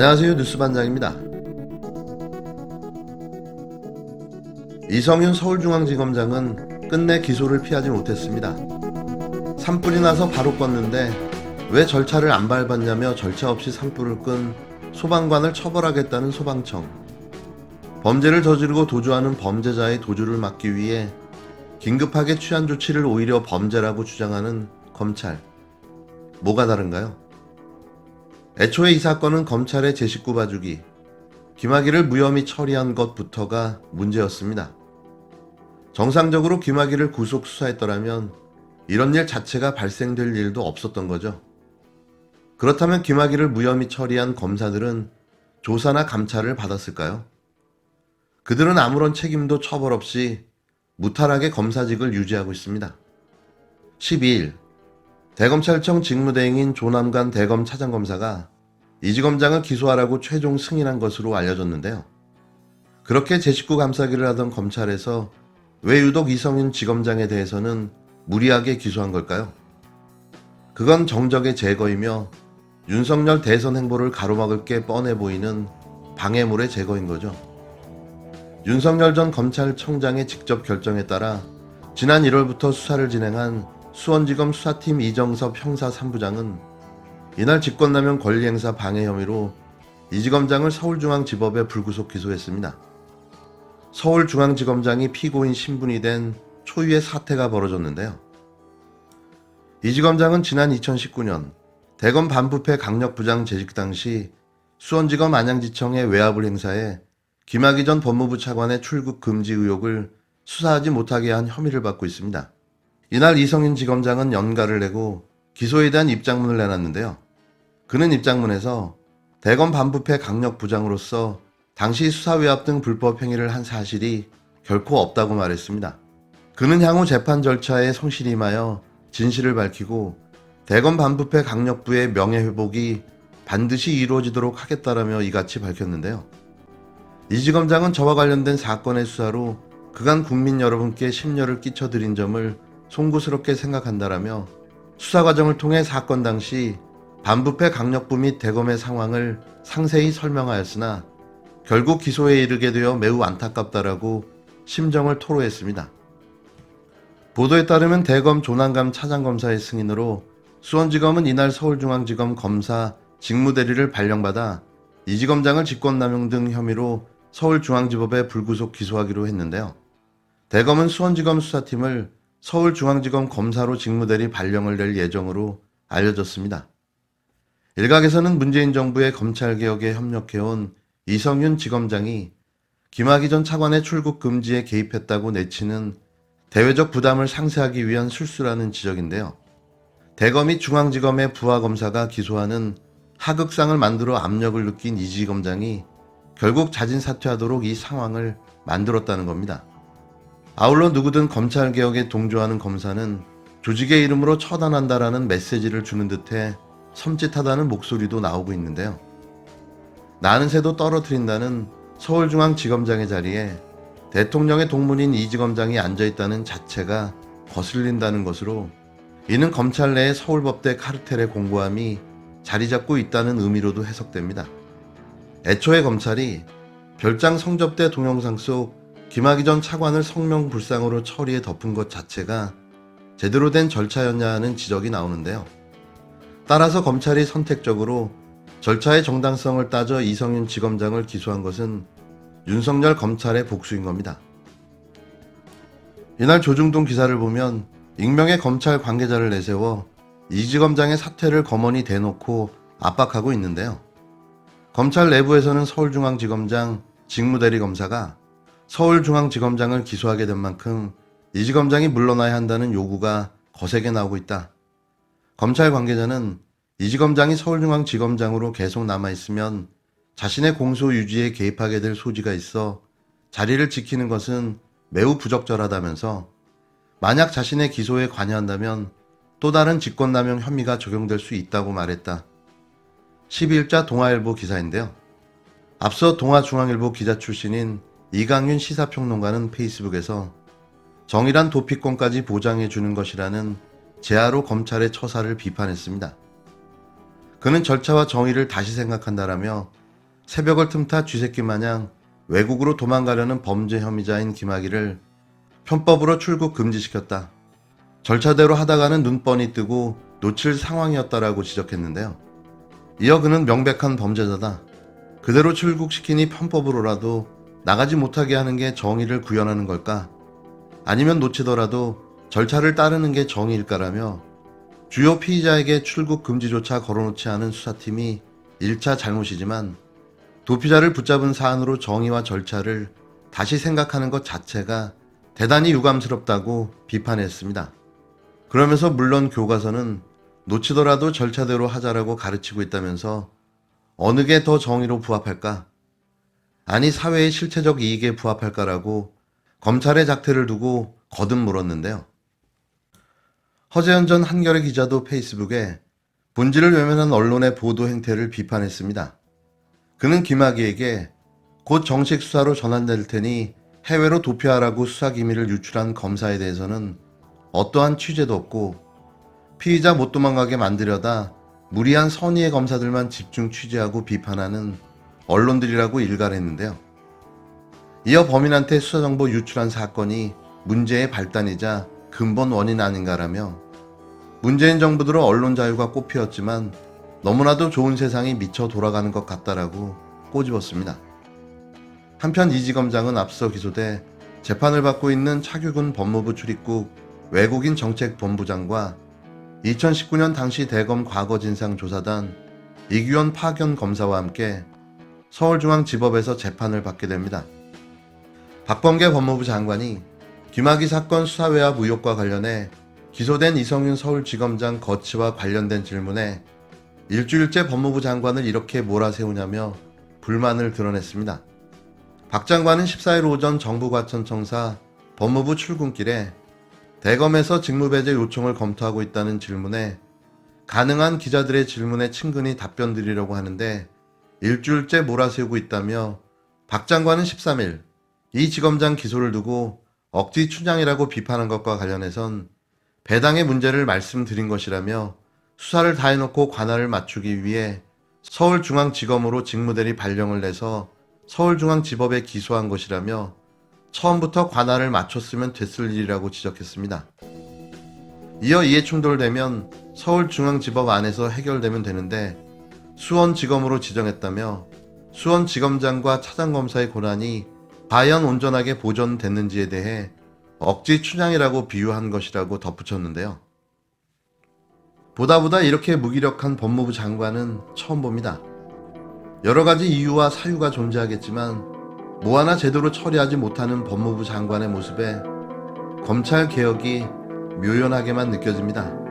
안녕하세요. 뉴스반장입니다. 이성윤 서울중앙지검장은 끝내 기소를 피하지 못했습니다. 산불이 나서 바로 껐는데 왜 절차를 안 밟았냐며 절차 없이 산불을 끈 소방관을 처벌하겠다는 소방청. 범죄를 저지르고 도주하는 범죄자의 도주를 막기 위해 긴급하게 취한 조치를 오히려 범죄라고 주장하는 검찰. 뭐가 다른가요? 애초에 이 사건은 검찰의 제 식구 봐주기, 김학의를 무혐의 처리한 것부터가 문제였습니다. 정상적으로 김학의를 구속 수사했더라면 이런 일 자체가 발생될 일도 없었던 거죠. 그렇다면 김학의를 무혐의 처리한 검사들은 조사나 감찰을 받았을까요? 그들은 아무런 책임도 처벌 없이 무탈하게 검사직을 유지하고 있습니다. 12일 대검찰청 직무대행인 조남관 대검 차장검사가 이지검장을 기소하라고 최종 승인한 것으로 알려졌는데요. 그렇게 제 식구 감싸기를 하던 검찰에서 왜 유독 이성윤 지검장에 대해서는 무리하게 기소한 걸까요? 그건 정적의 제거이며 윤석열 대선 행보를 가로막을 게 뻔해 보이는 방해물의 제거인 거죠. 윤석열 전 검찰청장의 직접 결정에 따라 지난 1월부터 수사를 진행한 수원지검 수사팀 이정섭 형사 3부장은 이날 직권남용 권리행사 방해 혐의로 이지검장을 서울중앙지법에 불구속 기소했습니다. 서울중앙지검장이 피고인 신분이 된 초유의 사태가 벌어졌는데요. 이지검장은 지난 2019년 대검 반부패 강력부장 재직 당시 수원지검 안양지청의 외압을 행사해 김학의 전 법무부 차관의 출국 금지 의혹을 수사하지 못하게 한 혐의를 받고 있습니다. 이날 이성윤 지검장은 연가를 내고 기소에 대한 입장문을 내놨는데요. 그는 입장문에서 대검 반부패 강력부장으로서 당시 수사외압 등 불법 행위를 한 사실이 결코 없다고 말했습니다. 그는 향후 재판 절차에 성실히 임하여 진실을 밝히고 대검 반부패 강력부의 명예회복이 반드시 이루어지도록 하겠다라며 이같이 밝혔는데요. 이 지검장은 저와 관련된 사건의 수사로 그간 국민 여러분께 심려를 끼쳐드린 점을 송구스럽게 생각한다라며 수사 과정을 통해 사건 당시 반부패 강력부 및 대검의 상황을 상세히 설명하였으나 결국 기소에 이르게 되어 매우 안타깝다라고 심정을 토로했습니다. 보도에 따르면 대검 조남관 차장검사의 승인으로 수원지검은 이날 서울중앙지검 검사 직무대리를 발령받아 이지검장을 직권남용 등 혐의로 서울중앙지법에 불구속 기소하기로 했는데요. 대검은 수원지검 수사팀을 서울중앙지검 검사로 직무대리 발령을 낼 예정으로 알려졌습니다. 일각에서는 문재인 정부의 검찰개혁에 협력해온 이성윤 지검장이 김학의 전 차관의 출국 금지에 개입했다고 내치는 대외적 부담을 상쇄하기 위한 술수라는 지적인데요. 대검이 중앙지검의 부하검사가 기소하는 하극상을 만들어 압력을 느낀 이 지검장이 결국 자진 사퇴하도록 이 상황을 만들었다는 겁니다. 아울러 누구든 검찰개혁에 동조하는 검사는 조직의 이름으로 처단한다라는 메시지를 주는 듯해 섬찟하다는 목소리도 나오고 있는데요. 나는 새도 떨어뜨린다는 서울중앙지검장의 자리에 대통령의 동문인 이 지검장이 앉아있다는 자체가 거슬린다는 것으로 이는 검찰 내의 서울법대 카르텔의 공고함이 자리잡고 있다는 의미로도 해석됩니다. 애초에 검찰이 별장 성접대 동영상 속 김학의 전 차관을 성명불상으로 처리해 덮은 것 자체가 제대로 된 절차였냐 하는 지적이 나오는데요. 따라서 검찰이 선택적으로 절차의 정당성을 따져 이성윤 지검장을 기소한 것은 윤석열 검찰의 복수인 겁니다. 이날 조중동 기사를 보면 익명의 검찰 관계자를 내세워 이 지검장의 사퇴를 거머니 대놓고 압박하고 있는데요. 검찰 내부에서는 서울중앙지검장 직무대리검사가 서울중앙지검장을 기소하게 된 만큼 이 지검장이 물러나야 한다는 요구가 거세게 나오고 있다. 검찰 관계자는 이 지검장이 서울중앙지검장으로 계속 남아있으면 자신의 공소 유지에 개입하게 될 소지가 있어 자리를 지키는 것은 매우 부적절하다면서 만약 자신의 기소에 관여한다면 또 다른 직권남용 혐의가 적용될 수 있다고 말했다. 12일자 동아일보 기사인데요. 앞서 동아중앙일보 기자 출신인 이강윤 시사평론가는 페이스북에서 정의란 도피권까지 보장해주는 것이라는 제하로 검찰의 처사를 비판했습니다. 그는 절차와 정의를 다시 생각한다라며 새벽을 틈타 쥐새끼 마냥 외국으로 도망가려는 범죄 혐의자인 김학의를 편법으로 출국 금지시켰다. 절차대로 하다가는 눈 뻔히 뜨고 놓칠 상황이었다라고 지적했는데요. 이어 그는 명백한 범죄자다. 그대로 출국시키니 편법으로라도 나가지 못하게 하는 게 정의를 구현하는 걸까? 아니면 놓치더라도 절차를 따르는 게 정의일까라며 주요 피의자에게 출국 금지조차 걸어놓지 않은 수사팀이 1차 잘못이지만 도피자를 붙잡은 사안으로 정의와 절차를 다시 생각하는 것 자체가 대단히 유감스럽다고 비판했습니다. 그러면서 물론 교과서는 놓치더라도 절차대로 하자라고 가르치고 있다면서 어느 게 더 정의로 부합할까? 아니 사회의 실체적 이익에 부합할까라고 검찰의 작태를 두고 거듭 물었는데요. 허재현 전 한겨레 기자도 페이스북에 본질을 외면한 언론의 보도 행태를 비판했습니다. 그는 김학의에게 곧 정식 수사로 전환될 테니 해외로 도피하라고 수사 기밀을 유출한 검사에 대해서는 어떠한 취재도 없고 피의자 못 도망가게 만들려다 무리한 선의의 검사들만 집중 취재하고 비판하는 언론들이라고 일갈했는데요. 이어 범인한테 수사정보 유출한 사건이 문제의 발단이자 근본 원인 아닌가라며 문재인 정부 들어 언론 자유가 꽃피었지만 너무나도 좋은 세상이 미쳐 돌아가는 것 같다라고 꼬집었습니다. 한편 이지검장은 앞서 기소돼 재판을 받고 있는 차규근 법무부 출입국 외국인 정책본부장과 2019년 당시 대검 과거진상조사단 이규현 파견 검사와 함께 서울중앙지법에서 재판을 받게 됩니다. 박범계 법무부 장관이 김학의 사건 수사 외압 의혹과 관련해 기소된 이성윤 서울지검장 거취와 관련된 질문에 일주일째 법무부 장관을 이렇게 몰아세우냐며 불만을 드러냈습니다. 박 장관은 14일 오전 정부과천청사 법무부 출근길에 대검에서 직무배제 요청을 검토하고 있다는 질문에 가능한 기자들의 질문에 친근히 답변 드리려고 하는데 일주일째 몰아세우고 있다며 박 장관은 13일 이 지검장 기소를 두고 억지 춘향이라고 비판한 것과 관련해선 배당의 문제를 말씀드린 것이라며 수사를 다해놓고 관할을 맞추기 위해 서울중앙지검으로 직무대리 발령을 내서 서울중앙지법에 기소한 것이라며 처음부터 관할을 맞췄으면 됐을 일이라고 지적했습니다. 이어 이해 충돌되면 서울중앙지법 안에서 해결되면 되는데 수원지검으로 지정했다며 수원지검장과 차장검사의 권한이 과연 온전하게 보존됐는지에 대해 억지 춘향이라고 비유한 것이라고 덧붙였는데요. 보다 이렇게 무기력한 법무부 장관은 처음 봅니다. 여러 가지 이유와 사유가 존재하겠지만 뭐 하나 제대로 처리하지 못하는 법무부 장관의 모습에 검찰 개혁이 묘연하게만 느껴집니다.